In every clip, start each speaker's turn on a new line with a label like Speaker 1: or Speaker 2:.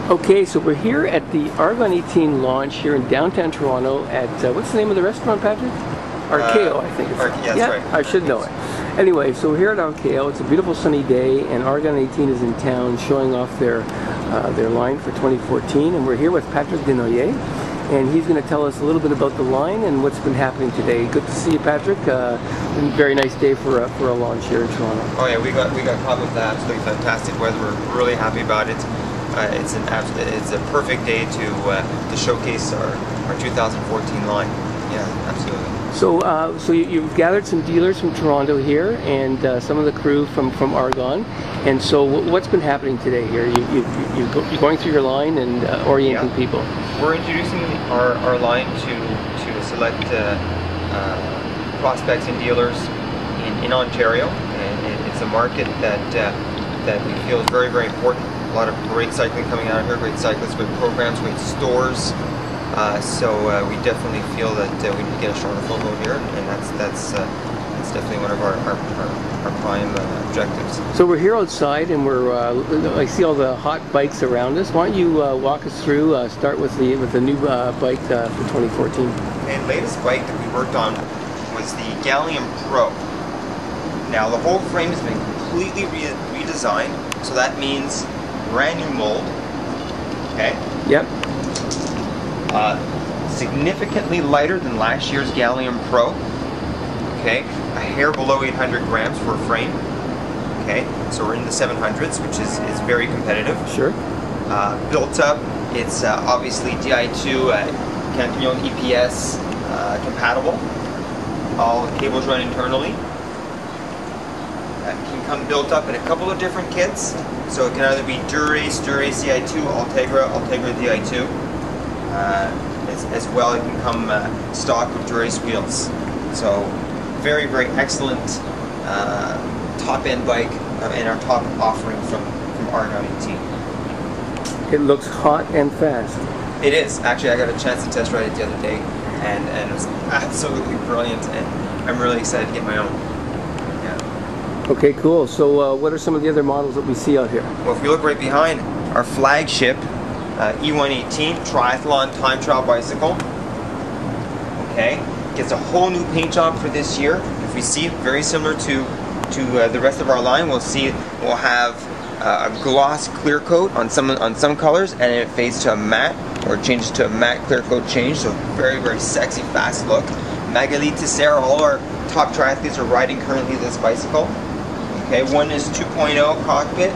Speaker 1: Okay, so we're here at the Argon18 launch here in downtown Toronto at, what's the name of the restaurant, Patrick? Archaeo, I think it's
Speaker 2: yeah,
Speaker 1: yeah,
Speaker 2: right.
Speaker 1: I should know it. Anyway, so we're here at Archaeo. It's a beautiful sunny day, and Argon18 is in town showing off their line for 2014, and we're here with Patrick Denoyer, and he's going to tell us a little bit about the line and what's been happening today. Good to see you, Patrick. Very nice day for a launch here in Toronto.
Speaker 2: Oh yeah, we got caught with absolutely fantastic weather. We're really happy about it. It's a perfect day to showcase our 2014 line. Yeah, absolutely.
Speaker 1: So you've gathered some dealers from Toronto here, and some of the crew from Argon. And so what's been happening today here? You're going through your line and orienting people.
Speaker 2: We're introducing our line to select prospects and dealers in Ontario, and it's a market that we feel is very, very important. A lot of great cycling coming out of here, great cyclists, great programs, great stores. So we definitely feel that we need to get a stronger foothold here, and that's definitely one of our prime objectives.
Speaker 1: So we're here outside, and I see all the hot bikes around us. Why don't you walk us through? Start with the new bike for 2014.
Speaker 2: The latest bike that we worked on was the Electron Pro. Now the whole frame has been completely redesigned, so that means brand new mold. Okay.
Speaker 1: Yep.
Speaker 2: Significantly lighter than last year's Electron Pro. Okay, a hair below 800 grams for a frame. Okay, so we're in the 700s, which is very competitive.
Speaker 1: Sure.
Speaker 2: Built up, it's obviously Di2 Cantillon EPS compatible. All cables run internally. It can come built up in a couple of different kits. So it can either be Dura-Ace Di2, Ultegra Di2. As well, it can come stock with Dura-Ace wheels. So very, very excellent top-end bike and our top offering from Argon18.
Speaker 1: It looks hot and fast.
Speaker 2: It is. Actually, I got a chance to test ride it the other day, and it was absolutely brilliant, and I'm really excited to get my own. Yeah.
Speaker 1: Okay, cool. So what are some of the other models that we see out here?
Speaker 2: Well, if we look right behind, our flagship E118 Triathlon time trial bicycle. Okay, gets a whole new paint job for this year. If we see, very similar to the rest of our line, we'll have a gloss clear coat on some colors, and it fades to a matte or changes to a matte clear coat change. So very, very sexy, fast look. Magali Tissera, all our top triathletes are riding currently this bicycle. Okay, one is 2.0 cockpit.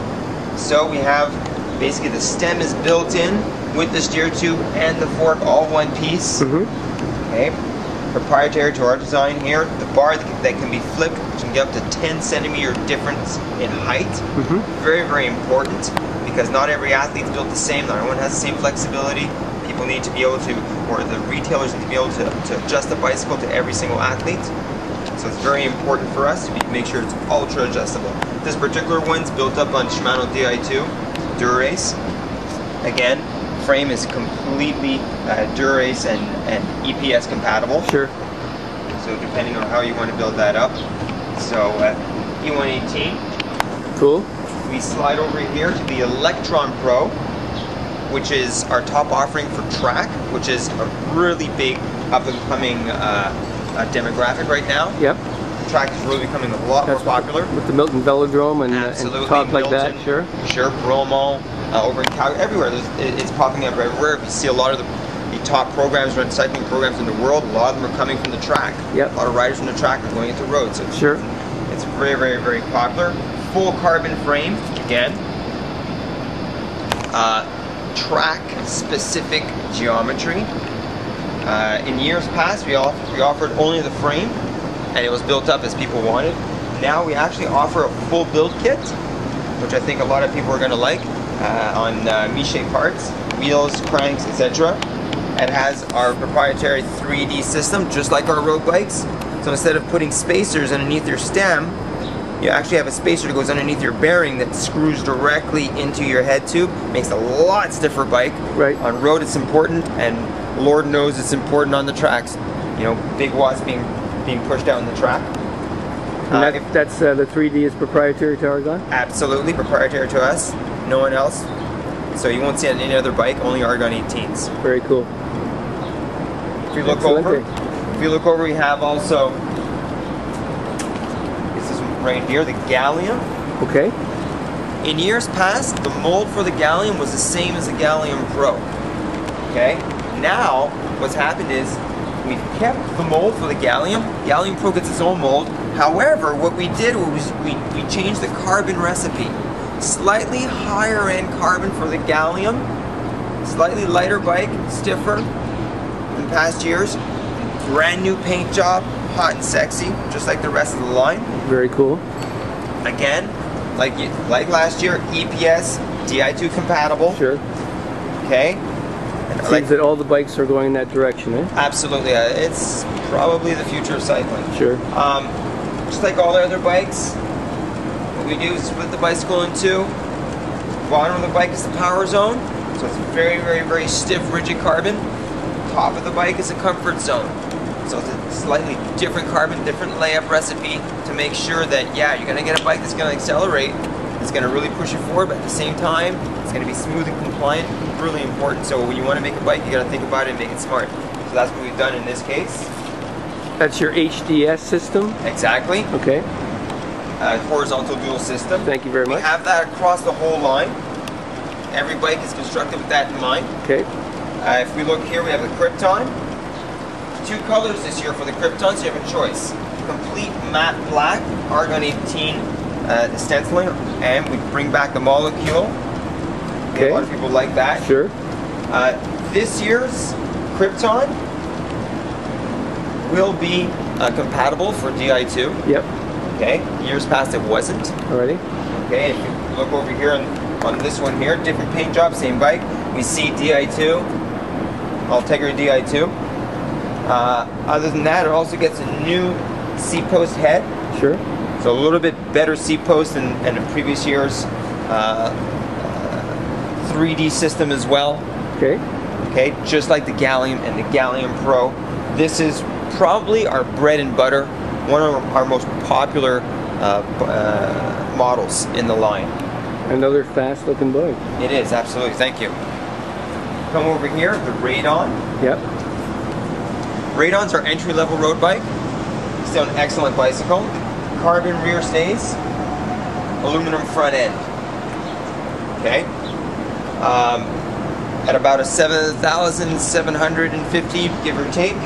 Speaker 2: So we have basically the stem is built in with the steer tube and the fork, all one piece. Okay, proprietary to our design here. The bar that can be flipped, which can get up to 10 centimeter difference in height. Very, very important, because not every athlete's built the same. Not everyone has the same flexibility. People need to be able to, or the retailers need to be able to adjust the bicycle to every single athlete. So it's very important for us to make sure it's ultra adjustable. This particular one's built up on Shimano Di2. Dura-Ace. Again, frame is completely Dura-Ace and EPS compatible.
Speaker 1: Sure.
Speaker 2: So depending on how you want to build that up. So E118.
Speaker 1: Cool.
Speaker 2: We slide over here to the Electron Pro, which is our top offering for track, which is a really big up and coming demographic right now.
Speaker 1: Yep.
Speaker 2: Track is really becoming a lot more popular.
Speaker 1: With the Milton Velodrome and talk like that, sure.
Speaker 2: Sure, Bromo, over in Calgary, everywhere. It's popping up everywhere. You see a lot of the top programs, cycling programs in the world, a lot of them are coming from the track.
Speaker 1: Yep.
Speaker 2: A lot of riders from the track are going into roads. So
Speaker 1: sure.
Speaker 2: It's very, very, very popular. Full carbon frame, again. Track-specific geometry. In years past, we offered only the frame, and it was built up as people wanted. Now we actually offer a full build kit, which I think a lot of people are going to like, on Miche parts, wheels, cranks, etc. It has our proprietary 3D system, just like our road bikes. So instead of putting spacers underneath your stem, you actually have a spacer that goes underneath your bearing that screws directly into your head tube. Makes a lot stiffer bike.
Speaker 1: Right. On
Speaker 2: road it's important, and Lord knows it's important on the tracks. You know, big watts being pushed out in the track.
Speaker 1: That's the 3D is proprietary to Argon?
Speaker 2: Absolutely proprietary to us. No one else So you won't see it on any other bike, only Argon 18s.
Speaker 1: Very cool.
Speaker 2: If you look over, we have also, this is right here, the Gallium.
Speaker 1: Okay.
Speaker 2: In years past, the mold for the Gallium was the same as the Gallium Pro. Okay? Now, what's happened is, we've kept the mold for the Gallium. Gallium Pro gets its own mold. However, what we did was we changed the carbon recipe. Slightly higher end carbon for the Gallium. Slightly lighter bike, stiffer than past years. Brand new paint job, hot and sexy, just like the rest of the line.
Speaker 1: Very cool.
Speaker 2: Again, like last year, EPS, Di2 compatible.
Speaker 1: Sure.
Speaker 2: Okay.
Speaker 1: It seems that all the bikes are going in that direction, eh?
Speaker 2: Absolutely. It's probably the future of cycling.
Speaker 1: Sure.
Speaker 2: Just like all the other bikes, what we do is split the bicycle in two. Bottom of the bike is the power zone, so it's very, very, very stiff, rigid carbon. Top of the bike is a comfort zone. So it's a slightly different carbon, different layup recipe to make sure that, yeah, you're going to get a bike that's going to accelerate, it's going to really push you forward, but at the same time, it's going to be smooth and compliant. Really important. So when you want to make a bike, you got to think about it and make it smart. So that's what we've done in this case.
Speaker 1: That's your HDS system?
Speaker 2: Exactly.
Speaker 1: Okay.
Speaker 2: Horizontal dual system.
Speaker 1: Thank you very much.
Speaker 2: We have that across the whole line. Every bike is constructed with that in mind.
Speaker 1: Okay.
Speaker 2: If we look here, we have the Krypton. 2 colors this year for the Krypton, so you have a choice. Complete matte black, Argon 18 stenciling, and we bring back the molecule.
Speaker 1: Okay.
Speaker 2: A lot of people like that.
Speaker 1: Sure.
Speaker 2: This year's Krypton will be compatible for Di2.
Speaker 1: Yep.
Speaker 2: Okay. Years past it wasn't.
Speaker 1: Alrighty.
Speaker 2: Okay. If you look over here on this one here, different paint job, same bike. We see Di2, Ultegra Di2. Other than that, it also gets a new seat post head.
Speaker 1: Sure.
Speaker 2: So a little bit better seat post than the previous year's 3D system as well.
Speaker 1: Okay.
Speaker 2: Okay, just like the Gallium and the Gallium Pro. This is probably our bread and butter, one of our most popular models in the line.
Speaker 1: Another fast looking bike.
Speaker 2: It is, absolutely, thank you. Come over here, the Radon.
Speaker 1: Yep.
Speaker 2: Radon's our entry-level road bike. Still an excellent bicycle. Carbon rear stays, aluminum front end. Okay. At about a 7,750, give or take.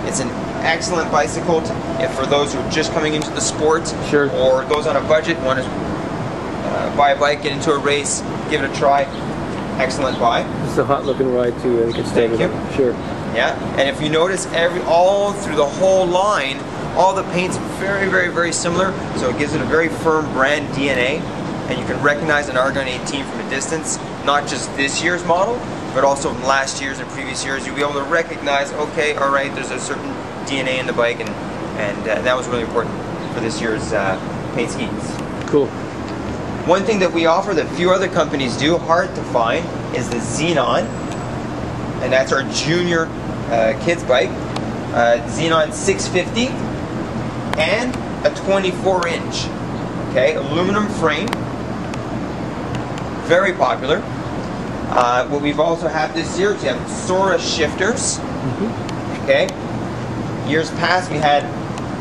Speaker 2: It's an excellent bicycle for those who are just coming into the sport.
Speaker 1: Sure. Or
Speaker 2: those on a budget want to buy a bike, get into a race, give it a try. Excellent buy.
Speaker 1: It's a hot looking ride too. I think it's
Speaker 2: Thank you.
Speaker 1: Sure.
Speaker 2: Yeah, and if you notice, all through the whole line, all the paint's very, very, very similar. So it gives it a very firm brand DNA, and you can recognize an Argon 18 from a distance. Not just this year's model, but also from last year's and previous years. You'll be able to recognize, okay, all right, there's a certain DNA in the bike, and that was really important for this year's paint schemes.
Speaker 1: Cool.
Speaker 2: One thing that we offer that few other companies do, hard to find, is the Xenon, and that's our junior kids bike. Xenon 650 and a 24-inch. Okay, aluminum frame. Very popular. What we've also had this year is we have Sora shifters. Okay. Years past we had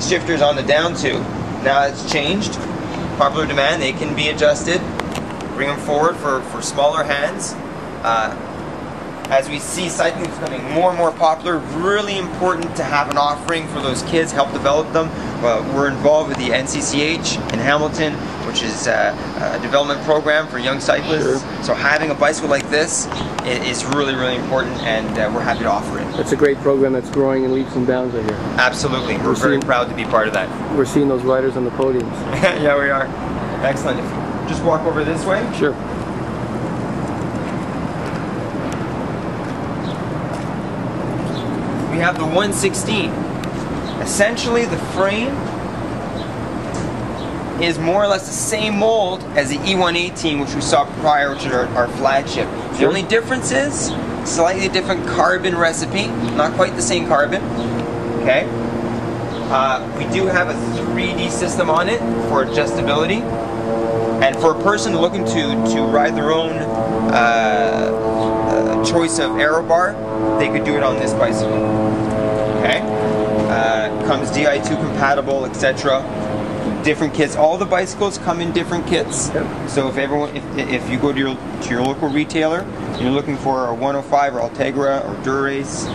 Speaker 2: shifters on the down tube. Now it's changed. Popular demand, they can be adjusted. Bring them forward for smaller hands. As we see cycling is becoming more and more popular, really important to have an offering for those kids, help develop them. We're involved with the NCCH in Hamilton, which is a development program for young cyclists.
Speaker 1: Sure.
Speaker 2: So having a bicycle like this is really, really important, and we're happy to offer it.
Speaker 1: That's a great program that's growing in leaps and bounds right here.
Speaker 2: Absolutely. We're very proud to be part of that.
Speaker 1: We're seeing those riders on the podiums.
Speaker 2: Yeah, we are. Excellent. If you just walk over this way.
Speaker 1: Sure.
Speaker 2: We have the 116. Essentially, the frame is more or less the same mold as the E118, which we saw prior, which is our flagship.
Speaker 1: Sure.
Speaker 2: The only difference is slightly different carbon recipe, not quite the same carbon. Okay. We do have a 3D system on it for adjustability. And for a person looking to ride their own choice of aero bar, they could do it on this bicycle. Okay, comes Di2 compatible, etc. Different kits. All the bicycles come in different kits. Yep. So if you go to your local retailer and you're looking for a 105 or Ultegra or Durace,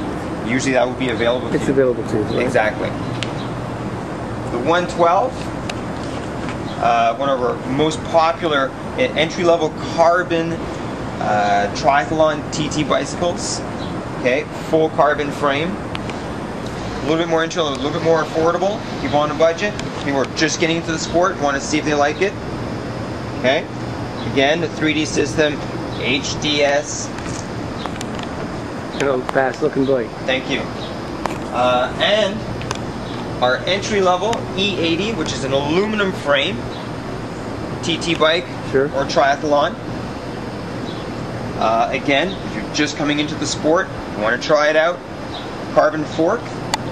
Speaker 2: usually that will be available.
Speaker 1: It's available too. Right?
Speaker 2: Exactly. The 112, one of our most popular entry-level carbon triathlon TT bicycles. Okay, full carbon frame. A little bit more entry, a little bit more affordable. People on a budget. People are just getting into the sport, want to see if they like it. Okay, again, the 3D system, HDS.
Speaker 1: Fast-looking bike.
Speaker 2: Thank you. And our entry-level E80, which is an aluminum frame TT bike
Speaker 1: or
Speaker 2: triathlon. Again, if you're just coming into the sport, you want to try it out. Carbon fork,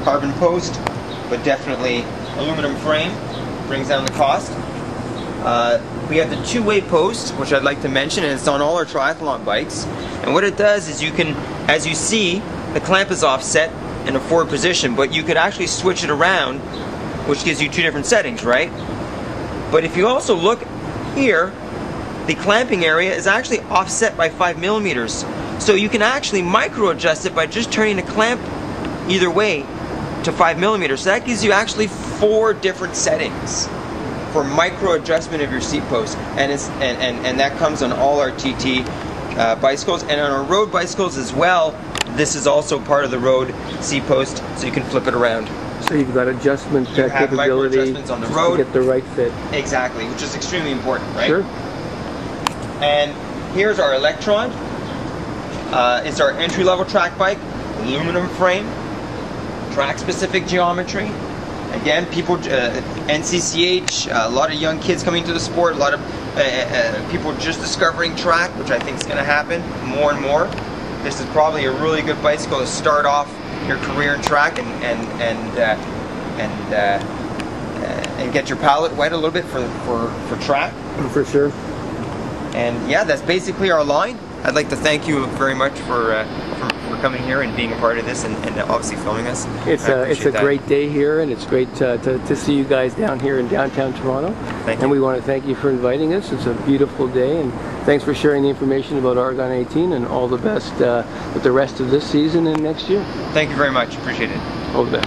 Speaker 2: carbon post, but definitely aluminum frame, brings down the cost. We have the two-way post, which I'd like to mention, and it's on all our triathlon bikes. And what it does is you can, as you see, the clamp is offset in a forward position, but you could actually switch it around, which gives you two different settings, right? But if you also look here, the clamping area is actually offset by 5 millimeters. So you can actually micro adjust it by just turning the clamp either way to 5 millimeters. So that gives you actually 4 different settings for micro adjustment of your seat post, and that comes on all our TT bicycles, and on our road bicycles as well. This is also part of the road seat post, so you can flip it around.
Speaker 1: So you've got adjustment capability
Speaker 2: micro adjustments on the road
Speaker 1: to get the right fit.
Speaker 2: Exactly, which is extremely important, right?
Speaker 1: Sure.
Speaker 2: And here's our Electron. It's our entry-level track bike, aluminum frame, track-specific geometry. Again, people, NCCH, a lot of young kids coming to the sport, a lot of people just discovering track, which I think is going to happen more and more. This is probably a really good bicycle to start off your career in track and get your palate wet a little bit for track.
Speaker 1: For sure.
Speaker 2: And yeah, that's basically our line. I'd like to thank you very much for coming here and being a part of this, and obviously filming us.
Speaker 1: It's a great day here, and it's great to see you guys down here in downtown Toronto.
Speaker 2: Thank you.
Speaker 1: And we want to thank you for inviting us. It's a beautiful day, and thanks for sharing the information about Argon18, and all the best with the rest of this season and next year.
Speaker 2: Thank you very much. Appreciate it.
Speaker 1: All the best.